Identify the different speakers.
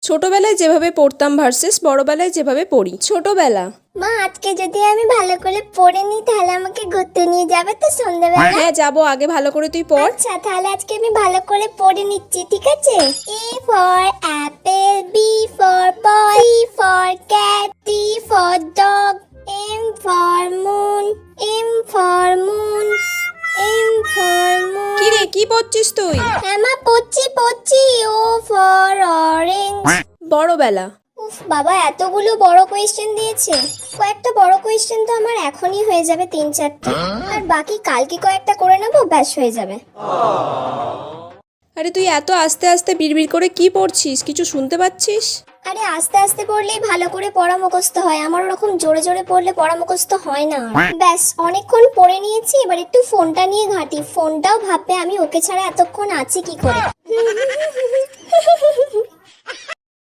Speaker 1: ছোটবেলায় যেভাবে পড়তাম ভার্সেস বড়বেলায় যেভাবে পড়ি। ছোটবেলা,
Speaker 2: মা আজকে যদি আমি ভালো করে পড়ে নিই তাহলে আমাকে ঘুরতে নিয়ে যাবে তো সন্ধ্যাবেলা?
Speaker 1: হ্যাঁ যাবো, আগে ভালো করে তুই পড়।
Speaker 2: আচ্ছা তাহলে আজকে আমি ভালো করে পড়ে নিচ্ছি, ঠিক আছে? A for apple, B for ball, C for cat, D for dog, M for moon, M for moon, M for moon.
Speaker 1: কি রে, কি পড়ছিস তুই?
Speaker 2: হ্যাঁ মা পড়ছি। O for orange.
Speaker 1: বড়বেলা,
Speaker 2: উফ বাবা, এতগুলো বড় কোয়েশ্চেন দিয়েছে। কয়েকটা বড় কোয়েশ্চেন তো আমার এখনই হয়ে যাবে 3-4টা, আর বাকি কালকে কয়েকটা করে নেবো, ব্যাস হয়ে যাবে।
Speaker 1: আরে তুই এত আস্তে আস্তে বিড়বিড় করে কি পড়ছিস, কিছু শুনতে পাচ্ছিস?
Speaker 2: আরে আস্তে আস্তে পড়লেই ভালো করে পড়া মুখস্থ হয়, আমার ওরকম জোরে জোরে পড়লে পড়া মুখস্থ হয় না। ব্যাস অনেকক্ষণ পড়ে নিয়েছি, এবার একটু ফোনটা নিয়ে ঘাঁটি। ফোনটাও ভাববে আমি ওকে ছাড়া এতক্ষণ আছি কি করে।